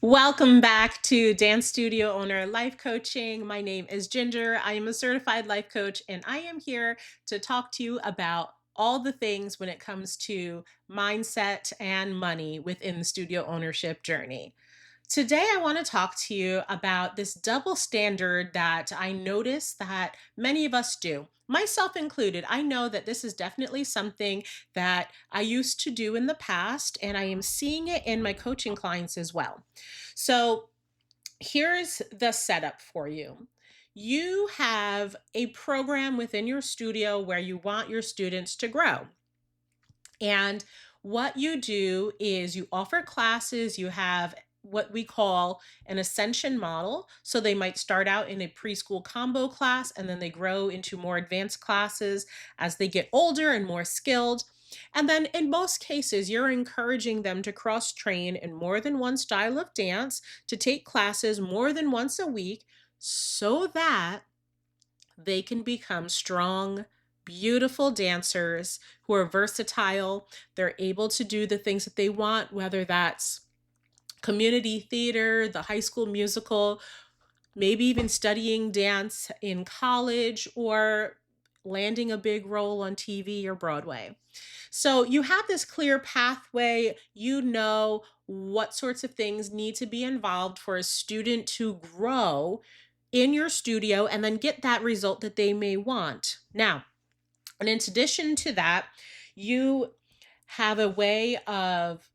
Welcome back to Dance Studio Owner Life Coaching. My name is Ginger. I am a certified life coach, and I am here to talk to you about all the things when it comes to mindset and money within the studio ownership journey. Today, I want to talk to you about this double standard that I notice that many of us do, myself included. I know that this is definitely something that I used to do in the past, and I am seeing it in my coaching clients as well. So, here's the setup for you. You have a program within your studio where you want your students to grow. And what you do is you offer classes, you have what we call an ascension model. So they might start out in a preschool combo class and then they grow into more advanced classes as they get older and more skilled. And then in most cases, you're encouraging them to cross train in more than one style of dance, to take classes more than once a week so that they can become strong, beautiful dancers who are versatile. They're able to do the things that they want, whether that's community theater, the high school musical, maybe even studying dance in college or landing a big role on TV or Broadway. So you have this clear pathway. You know what sorts of things need to be involved for a student to grow in your studio and then get that result that they may want. Now, and in addition to that, you have a way of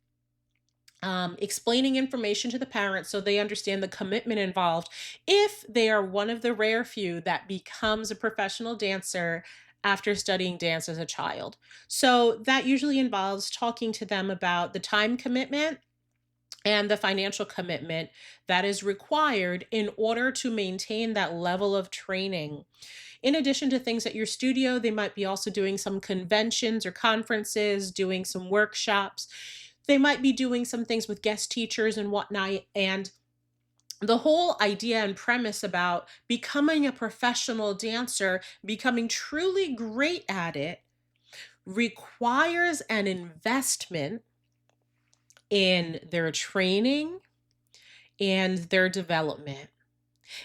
explaining information to the parents so they understand the commitment involved if they are one of the rare few that becomes a professional dancer after studying dance as a child. So that usually involves talking to them about the time commitment and the financial commitment that is required in order to maintain that level of training. In addition to things at your studio, they might be also doing some conventions or conferences, doing some workshops. They might be doing some things with guest teachers and whatnot. And the whole idea and premise about becoming a professional dancer, becoming truly great at it, requires an investment in their training and their development.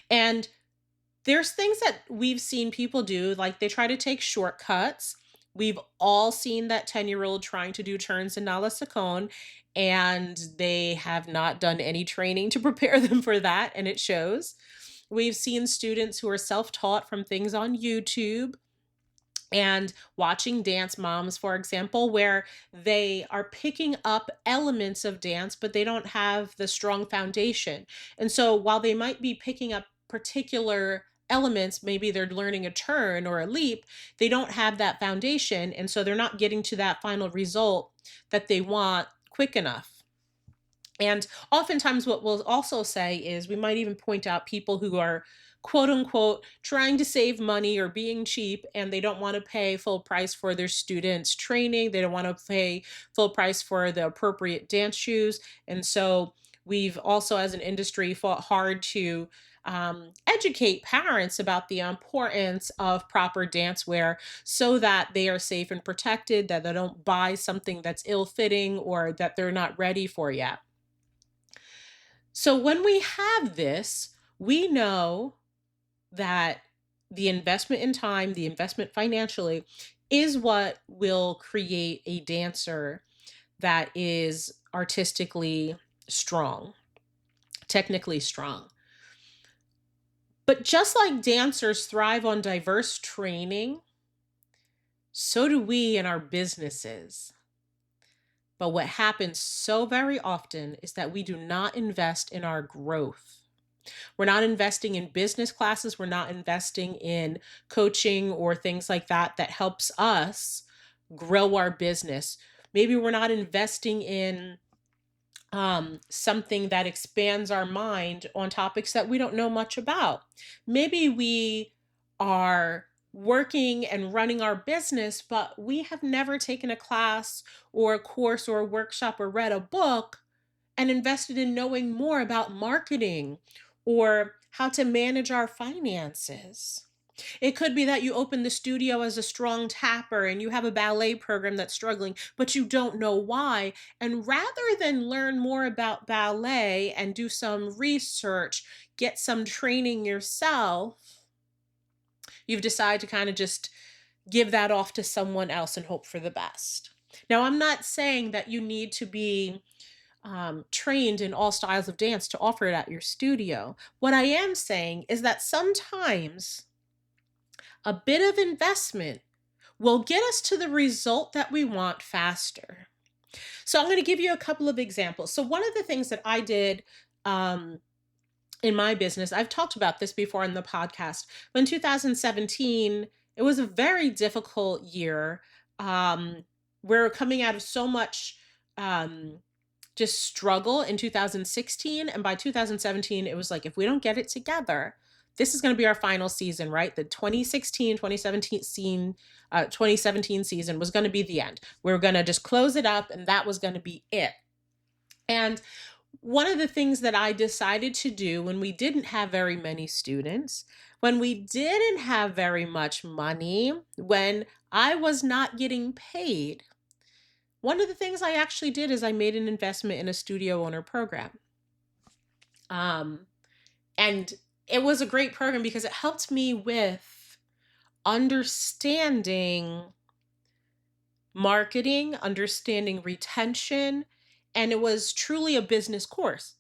And there's things that we've seen people do, like they try to take shortcuts. We've all seen that 10-year-old trying to do turns in Nala Sakone, and they have not done any training to prepare them for that, and it shows. We've seen students who are self taught from things on YouTube and watching dance moms, for example, where they are picking up elements of dance, but they don't have the strong foundation. And so while they might be picking up particular elements, maybe they're learning a turn or a leap, they don't have that foundation. And so they're not getting to that final result that they want quick enough. And oftentimes, what we'll also say is we might even point out people who are quote unquote trying to save money or being cheap and they don't want to pay full price for their students' training. They don't want to pay full price for the appropriate dance shoes. And so we've also, as an industry, fought hard to educate parents about the importance of proper dance wear so that they are safe and protected, that they don't buy something that's ill fitting or that they're not ready for yet. So when we have this, we know that the investment in time, the investment financially, is what will create a dancer that is artistically strong, technically strong. But just like dancers thrive on diverse training, so do we in our businesses. But what happens so very often is that we do not invest in our growth. We're not investing in business classes. We're not investing in coaching or things like that that helps us grow our business. Maybe we're not investing in something that expands our mind on topics that we don't know much about. Maybe we are working and running our business, but we have never taken a class or a course or a workshop or read a book and invested in knowing more about marketing or how to manage our finances. It could be that you open the studio as a strong tapper and you have a ballet program that's struggling, but you don't know why. And rather than learn more about ballet and do some research, get some training yourself, you've decided to kind of just give that off to someone else and hope for the best. Now, I'm not saying that you need to be trained in all styles of dance to offer it at your studio. What I am saying is that sometimes a bit of investment will get us to the result that we want faster. So I'm going to give you a couple of examples. So one of the things that I did um, in my business, I've talked about this before in the podcast. But in 2017, it was a very difficult year. We're coming out of so much um, just struggle in 2016. And by 2017, it was like, if we don't get it together, this is going to be our final season, right? The 2017 season was going to be the end. We were going to just close it up, and that was going to be it. And one of the things that I decided to do when we didn't have very many students, when we didn't have very much money, when I was not getting paid, one of the things I actually did is I made an investment in a studio owner program. And it was a great program because it helped me with understanding marketing, understanding retention, and it was truly a business course.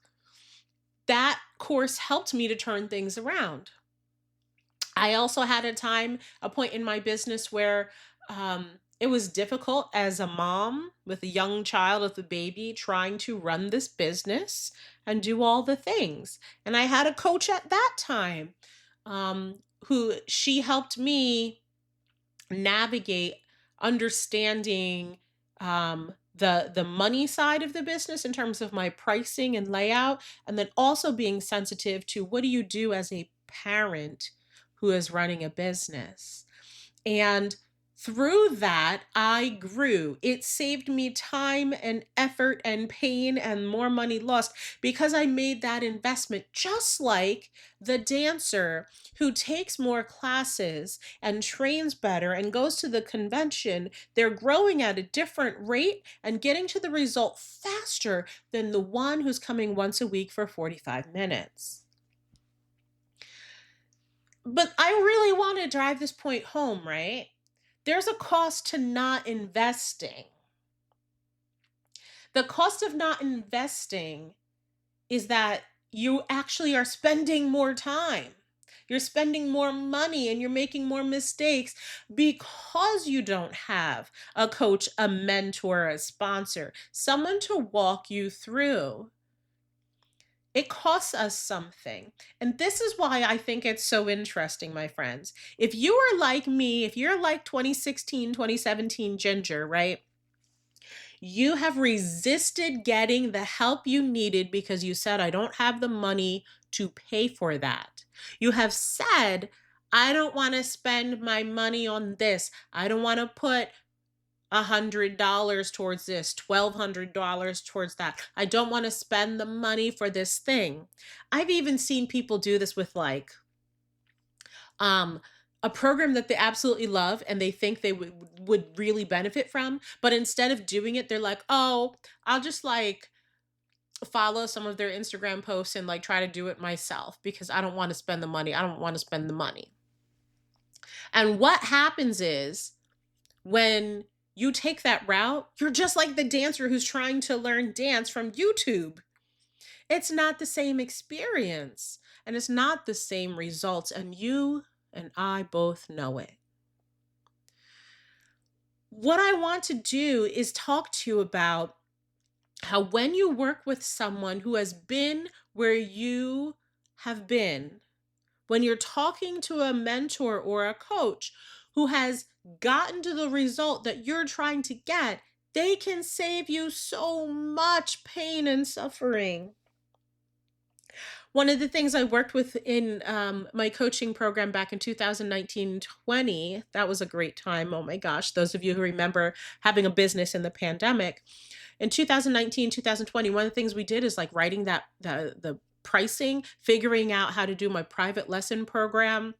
That course helped me to turn things around. I also had a point in my business where it was difficult as a mom with a young child, with a baby, trying to run this business and do all the things. And I had a coach at that time who she helped me navigate understanding the money side of the business in terms of my pricing and layout, and then also being sensitive to what do you do as a parent who is running a business. And through that, I grew. It saved me time and effort and pain and more money lost because I made that investment, just like the dancer who takes more classes and trains better and goes to the convention. They're growing at a different rate and getting to the result faster than the one who's coming once a week for 45 minutes. But I really want to drive this point home, right? There's a cost to not investing. The cost of not investing is that you actually are spending more time. You're spending more money and you're making more mistakes because you don't have a coach, a mentor, a sponsor, someone to walk you through. It costs us something. And this is why I think it's so interesting, my friends. If you are like me, if you're like 2016, 2017 Ginger, right? You have resisted getting the help you needed because you said, I don't have the money to pay for that. You have said, I don't want to spend my money on this. I don't want to put $100 towards this, $1,200 towards that. I don't want to spend the money for this thing. I've even seen people do this with like a program that they absolutely love and they think they would really benefit from, but instead of doing it, they're like, oh, I'll just like follow some of their Instagram posts and like try to do it myself because I don't want to spend the money. I don't want to spend the money. And what happens is when you take that route, you're just like the dancer who's trying to learn dance from YouTube. It's not the same experience and it's not the same results. And you and I both know it. What I want to do is talk to you about how when you work with someone who has been where you have been, when you're talking to a mentor or a coach who has gotten to the result that you're trying to get, they can save you so much pain and suffering. One of the things I worked with in my coaching program back in 2019-20, that was a great time. Oh my gosh, those of you who remember having a business in the pandemic. In 2019, 2020, one of the things we did is like writing the pricing, figuring out how to do my private lesson program,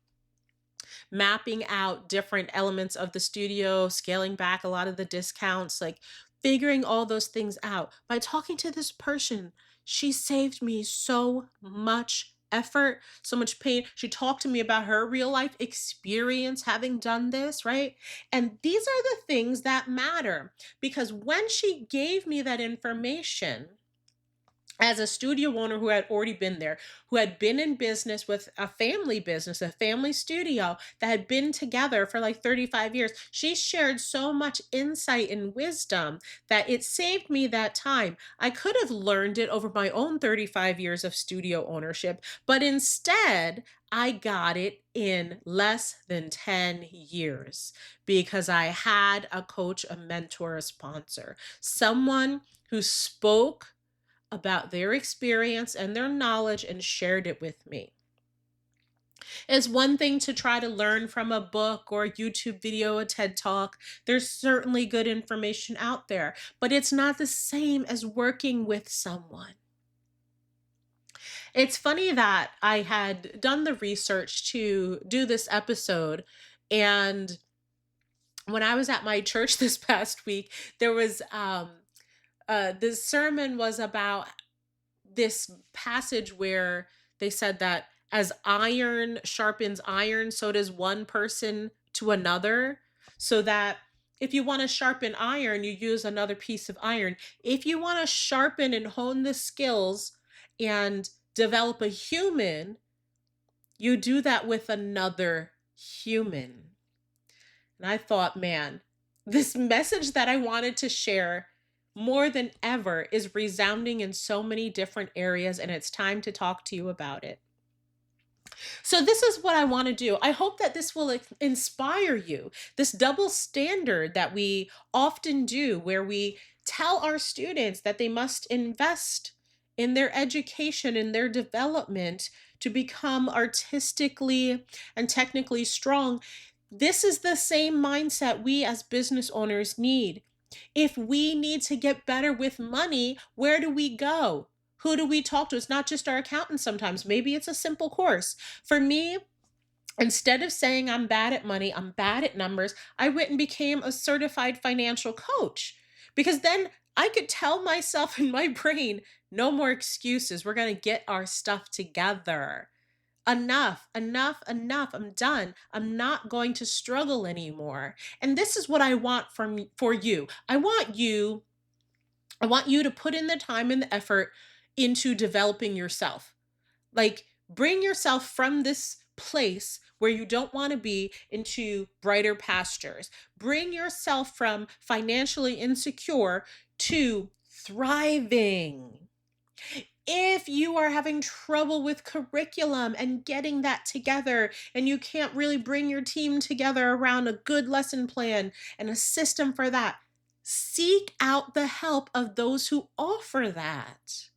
mapping out different elements of the studio, scaling back a lot of the discounts, like figuring all those things out. By talking to this person, she saved me so much effort, so much pain. She talked to me about her real life experience having done this, right? And these are the things that matter because when she gave me that information, as a studio owner who had already been there, who had been in business with a family business, a family studio that had been together for like 35 years, she shared so much insight and wisdom that it saved me that time. I could have learned it over my own 35 years of studio ownership, but instead, I got it in less than 10 years because I had a coach, a mentor, a sponsor, someone who spoke about their experience and their knowledge and shared it with me. It's one thing to try to learn from a book or a YouTube video, a TED Talk. There's certainly good information out there, but it's not the same as working with someone. It's funny that I had done the research to do this episode, and when I was at my church this past week, there was this sermon was about this passage where they said that as iron sharpens iron, so does one person to another. So that if you want to sharpen iron, you use another piece of iron. If you want to sharpen and hone the skills and develop a human, you do that with another human. And I thought, man, this message that I wanted to share more than ever is resounding in so many different areas, and it's time to talk to you about it. So, this is what I want to do. I hope that this will inspire you. This double standard that we often do, where we tell our students that they must invest in their education and their development to become artistically and technically strong. This is the same mindset we as business owners need. If we need to get better with money, where do we go? Who do we talk to? It's not just our accountant sometimes. Maybe it's a simple course. For me, instead of saying I'm bad at money, I'm bad at numbers, I went and became a certified financial coach because then I could tell myself in my brain, no more excuses. We're going to get our stuff together. Enough, enough, enough. I'm done. I'm not going to struggle anymore. And this is what I want for you. I want you to put in the time and the effort into developing yourself. Like, bring yourself from this place where you don't want to be into brighter pastures. Bring yourself from financially insecure to thriving. If you are having trouble with curriculum and getting that together, and you can't really bring your team together around a good lesson plan and a system for that, seek out the help of those who offer that.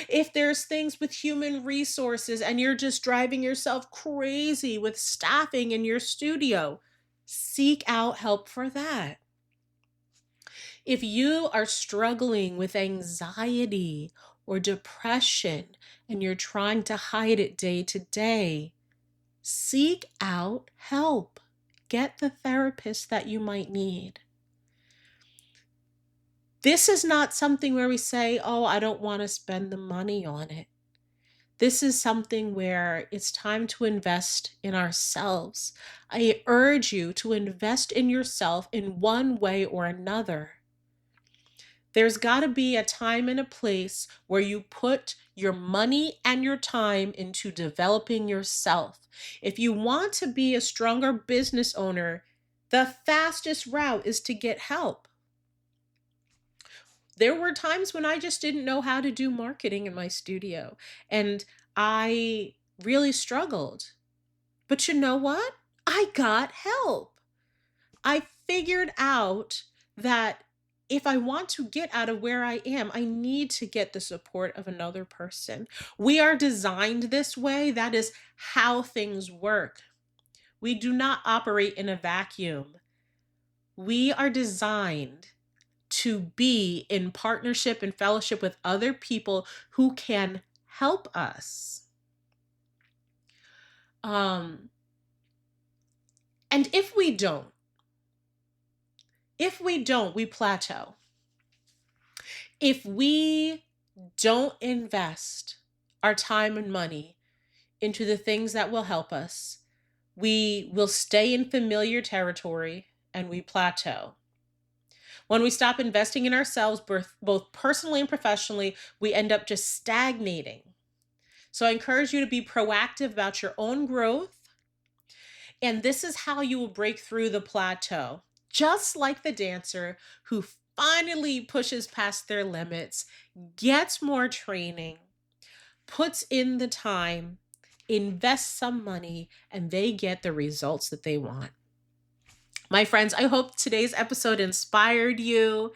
If there's things with human resources and you're just driving yourself crazy with staffing in your studio, seek out help for that. If you are struggling with anxiety or depression and you're trying to hide it day to day, seek out help. Get the therapist that you might need. This is not something where we say, oh, I don't want to spend the money on it. This is something where it's time to invest in ourselves. I urge you to invest in yourself in one way or another. There's got to be a time and a place where you put your money and your time into developing yourself. If you want to be a stronger business owner, the fastest route is to get help. There were times when I just didn't know how to do marketing in my studio, and I really struggled. But you know what? I got help. I figured out that if I want to get out of where I am, I need to get the support of another person. We are designed this way. That is how things work. We do not operate in a vacuum. We are designed to be in partnership and fellowship with other people who can help us. Um, And if we don't, we plateau. If we don't invest our time and money into the things that will help us, we will stay in familiar territory and we plateau. When we stop investing in ourselves, both personally and professionally, we end up just stagnating. So I encourage you to be proactive about your own growth. And this is how you will break through the plateau. Just like the dancer who finally pushes past their limits, gets more training, puts in the time, invests some money, and they get the results that they want. My friends, I hope today's episode inspired you.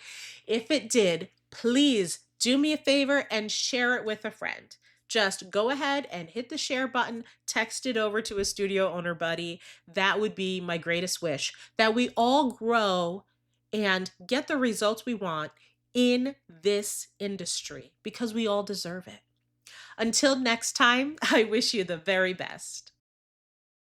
If it did, please do me a favor and share it with a friend. Just go ahead and hit the share button, text it over to a studio owner buddy. That would be my greatest wish, that we all grow and get the results we want in this industry because we all deserve it. Until next time, I wish you the very best.